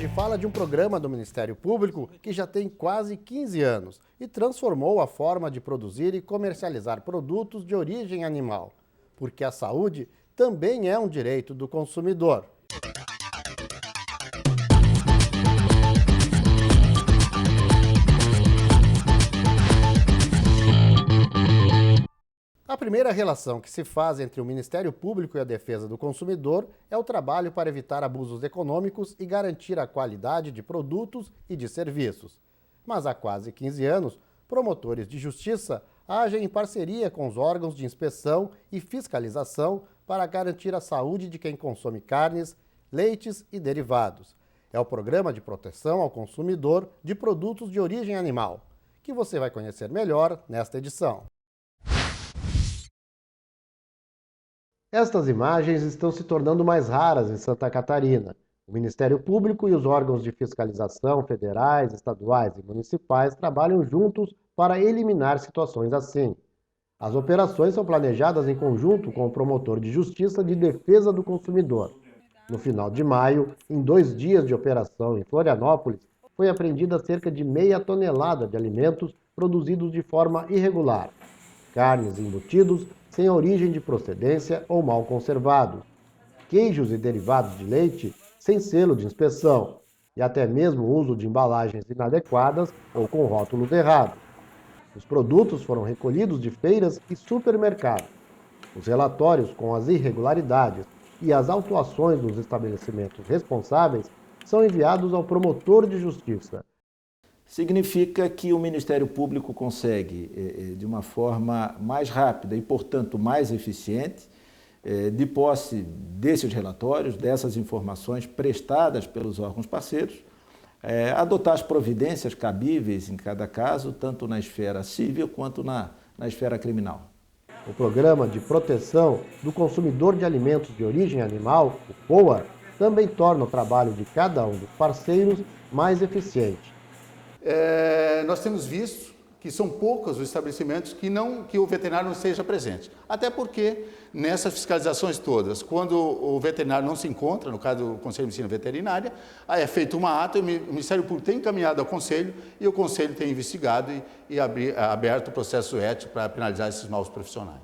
hoje fala de um programa do Ministério Público que já tem quase 15 anos e transformou a forma de produzir e comercializar produtos de origem animal, porque a saúde também é um direito do consumidor. A primeira relação que se faz entre o Ministério Público e a defesa do consumidor é o trabalho para evitar abusos econômicos e garantir a qualidade de produtos e de serviços. Mas há quase 15 anos, promotores de justiça agem em parceria com os órgãos de inspeção e fiscalização para garantir a saúde de quem consome carnes, leites e derivados. É o Programa de Proteção ao Consumidor de Produtos de Origem Animal, que você vai conhecer melhor nesta edição. Estas imagens estão se tornando mais raras em Santa Catarina. O Ministério Público e os órgãos de fiscalização federais, estaduais e municipais trabalham juntos para eliminar situações assim. As operações são planejadas em conjunto com o promotor de justiça de defesa do consumidor. No final de maio, em 2 dias de operação em Florianópolis, foi apreendida cerca de meia tonelada de alimentos produzidos de forma irregular. Carnes e embutidos sem origem de procedência ou mal conservados, queijos e derivados de leite sem selo de inspeção e até mesmo o uso de embalagens inadequadas ou com rótulos errados. Os produtos foram recolhidos de feiras e supermercados. Os relatórios com as irregularidades e as autuações dos estabelecimentos responsáveis são enviados ao promotor de justiça. Significa que o Ministério Público consegue, de uma forma mais rápida e, portanto, mais eficiente, de posse desses relatórios, dessas informações prestadas pelos órgãos parceiros, adotar as providências cabíveis em cada caso, tanto na esfera civil quanto na esfera criminal. O Programa de Proteção do Consumidor de Alimentos de Origem Animal, o POA, também torna o trabalho de cada um dos parceiros mais eficiente. Nós temos visto que são poucos os estabelecimentos que o veterinário não esteja presente. Até porque, nessas fiscalizações todas, quando o veterinário não se encontra, no caso do Conselho de Medicina Veterinária, aí é feito uma ata, o Ministério Público tem encaminhado ao Conselho e o Conselho tem investigado e aberto o processo ético para penalizar esses maus profissionais.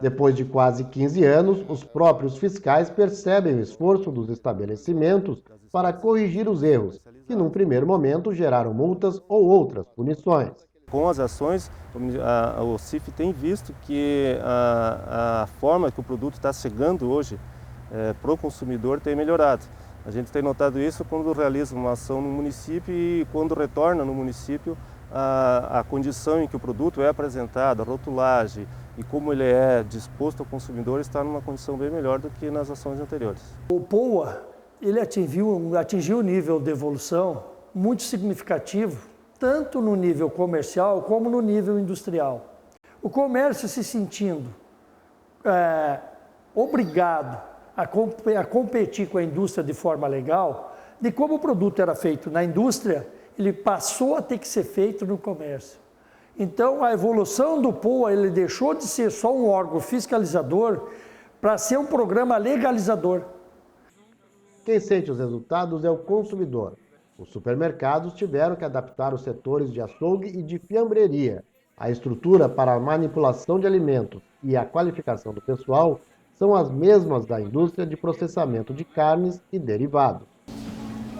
Depois de quase 15 anos, os próprios fiscais percebem o esforço dos estabelecimentos para corrigir os erros, que num primeiro momento geraram multas ou outras punições. Com as ações, o CIF tem visto que a forma que o produto está chegando hoje para o consumidor tem melhorado. A gente tem notado isso quando realiza uma ação no município e quando retorna no município a condição em que o produto é apresentado, a rotulagem e como ele é disposto ao consumidor está numa condição bem melhor do que nas ações anteriores. O POA ele atingiu um nível de evolução muito significativo, tanto no nível comercial como no nível industrial. O comércio se sentindo obrigado a competir com a indústria de forma legal, de como o produto era feito na indústria, ele passou a ter que ser feito no comércio. Então, a evolução do POA, ele deixou de ser só um órgão fiscalizador para ser um programa legalizador. Quem sente os resultados é o consumidor. Os supermercados tiveram que adaptar os setores de açougue e de fiambreria. A estrutura para a manipulação de alimentos e a qualificação do pessoal são as mesmas da indústria de processamento de carnes e derivados.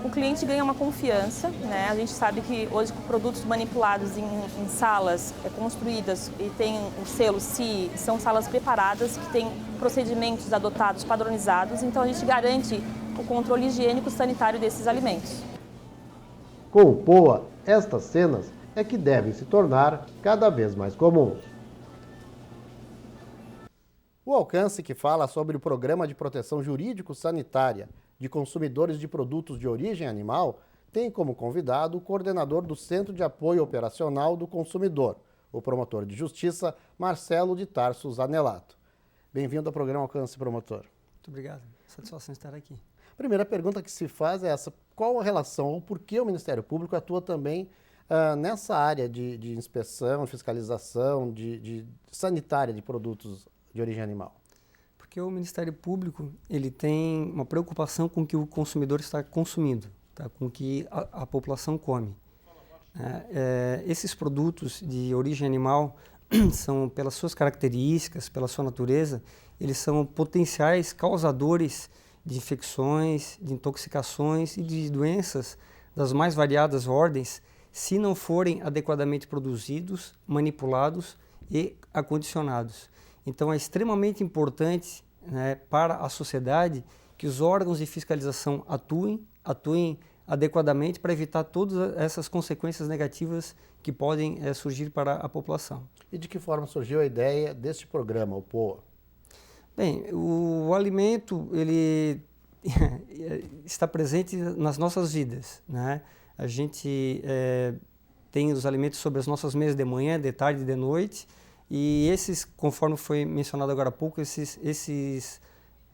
O cliente ganha uma confiança, né? A gente sabe que hoje com produtos manipulados em salas construídas e tem o selo CIE, são salas preparadas que têm procedimentos adotados, padronizados, então a gente garante o controle higiênico e sanitário desses alimentos. Com o POA, estas cenas é que devem se tornar cada vez mais comuns. O alcance que fala sobre o Programa de Proteção Jurídico-Sanitária de Consumidores de Produtos de Origem Animal tem como convidado o coordenador do Centro de Apoio Operacional do Consumidor, o promotor de justiça Marcelo de Tarso Zanelato. Bem-vindo ao programa Alcance, promotor. Muito obrigado, satisfação estar aqui. A primeira pergunta que se faz é essa: qual a relação ou por que o Ministério Público atua também nessa área de inspeção, fiscalização, de sanitária de produtos de origem animal? Porque o Ministério Público ele tem uma preocupação com o que o consumidor está consumindo, tá? Com o que a população come. Esses produtos de origem animal são, pelas suas características, pela sua natureza, eles são potenciais causadores de infecções, de intoxicações e de doenças das mais variadas ordens, se não forem adequadamente produzidos, manipulados e acondicionados. Então é extremamente importante, né, para a sociedade que os órgãos de fiscalização atuem adequadamente para evitar todas essas consequências negativas que podem surgir para a população. E de que forma surgiu a ideia deste programa, o POA? Bem, o alimento, ele está presente nas nossas vidas, né? A gente tem os alimentos sobre as nossas mesas de manhã, de tarde e de noite, e esses, conforme foi mencionado agora há pouco, esses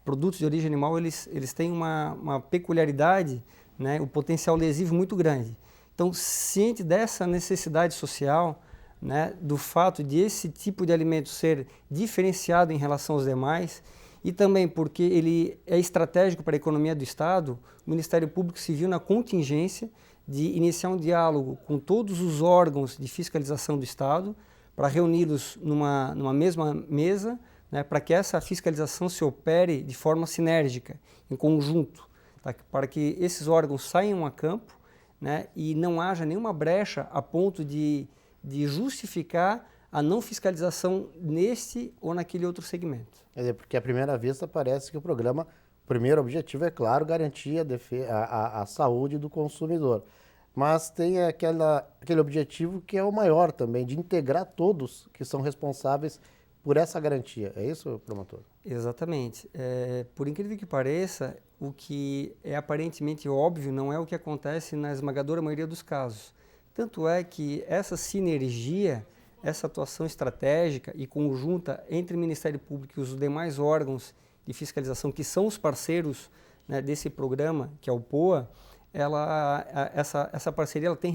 produtos de origem animal, eles têm uma peculiaridade, né? O potencial lesivo muito grande. Então, ciente dessa necessidade social, né, do fato de esse tipo de alimento ser diferenciado em relação aos demais, e também porque ele é estratégico para a economia do Estado, o Ministério Público se viu na contingência de iniciar um diálogo com todos os órgãos de fiscalização do Estado para reuni-los numa mesma mesa, né, para que essa fiscalização se opere de forma sinérgica, em conjunto, tá, para que esses órgãos saiam a campo, né, e não haja nenhuma brecha a ponto de justificar a não fiscalização neste ou naquele outro segmento. Quer dizer, porque à primeira vista parece que o primeiro objetivo é, claro, garantir a saúde do consumidor. Mas tem aquele objetivo que é o maior também, de integrar todos que são responsáveis por essa garantia. É isso, promotor? Exatamente. Por incrível que pareça, o que é aparentemente óbvio não é o que acontece na esmagadora maioria dos casos. Tanto é que essa sinergia, essa atuação estratégica e conjunta entre o Ministério Público e os demais órgãos de fiscalização, que são os parceiros, né, desse programa, que é o POA, essa parceria ela tem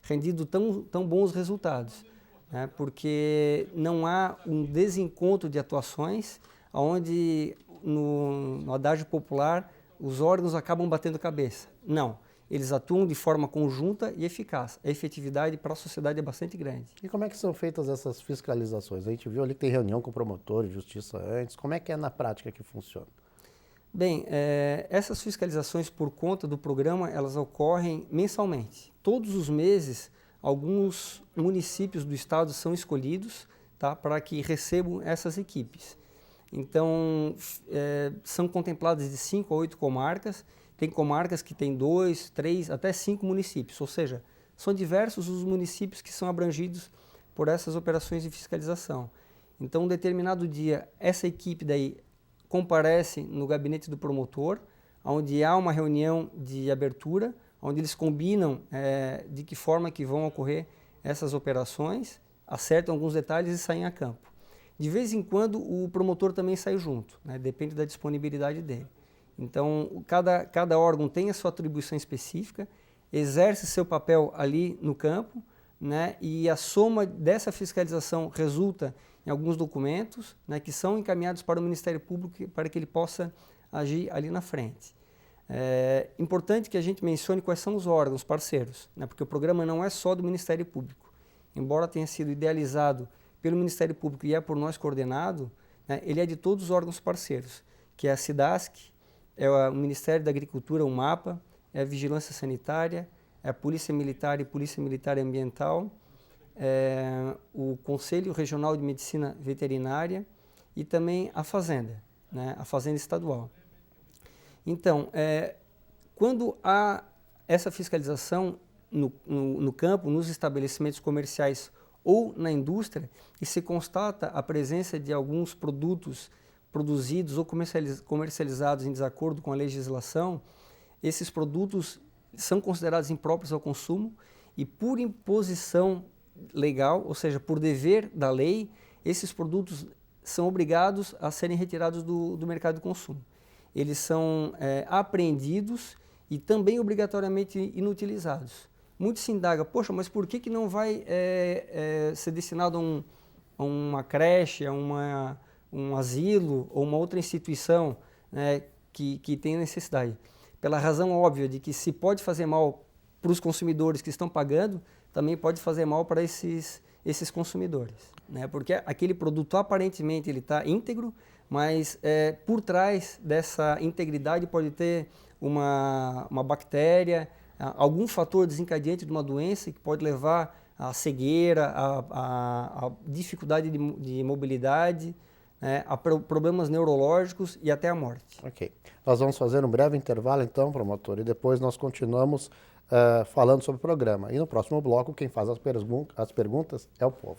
rendido tão bons resultados, né, porque não há um desencontro de atuações, onde no adágio popular os órgãos acabam batendo cabeça. Não. Eles atuam de forma conjunta e eficaz. A efetividade para a sociedade é bastante grande. E como é que são feitas essas fiscalizações? A gente viu ali que tem reunião com o promotor de justiça antes. Como é que é na prática que funciona? Bem, essas fiscalizações por conta do programa, elas ocorrem mensalmente. Todos os meses, alguns municípios do estado são escolhidos, tá, para que recebam essas equipes. Então, são contempladas de 5 a 8 comarcas. Tem comarcas que têm 2, 3, até 5 municípios, ou seja, são diversos os municípios que são abrangidos por essas operações de fiscalização. Então, um determinado dia, essa equipe daí comparece no gabinete do promotor, onde há uma reunião de abertura, onde eles combinam de que forma que vão ocorrer essas operações, acertam alguns detalhes e saem a campo. De vez em quando, o promotor também sai junto, né? Depende da disponibilidade dele. Então, cada órgão tem a sua atribuição específica, exerce seu papel ali no campo, né, e a soma dessa fiscalização resulta em alguns documentos, né, que são encaminhados para o Ministério Público para que ele possa agir ali na frente. É importante que a gente mencione quais são os órgãos parceiros, né, porque o programa não é só do Ministério Público. Embora tenha sido idealizado pelo Ministério Público e é por nós coordenado, né, ele é de todos os órgãos parceiros, que é a SIDASC, é o Ministério da Agricultura, o MAPA, é a Vigilância Sanitária, é a Polícia Militar e Polícia Militar Ambiental, é o Conselho Regional de Medicina Veterinária e também a Fazenda, né, a Fazenda Estadual. Então, quando há essa fiscalização no campo, nos estabelecimentos comerciais ou na indústria, e se constata a presença de alguns produtos produzidos ou comercializados em desacordo com a legislação, esses produtos são considerados impróprios ao consumo e por imposição legal, ou seja, por dever da lei, esses produtos são obrigados a serem retirados do mercado de consumo. Eles são apreendidos e também obrigatoriamente inutilizados. Muito se indaga, poxa, mas por que não vai ser destinado a uma creche, a um asilo ou uma outra instituição, né, que tenha necessidade? pela razão óbvia de que se pode fazer mal para os consumidores que estão pagando, também pode fazer mal para esses consumidores, né? Porque aquele produto aparentemente ele está íntegro, mas por trás dessa integridade pode ter uma bactéria, algum fator desencadeante de uma doença que pode levar à cegueira, à dificuldade de mobilidade, né, a problemas neurológicos e até a morte. Ok. Nós vamos fazer um breve intervalo então, promotor, e depois nós continuamos falando sobre o programa. E no próximo bloco, quem faz as perguntas é o povo.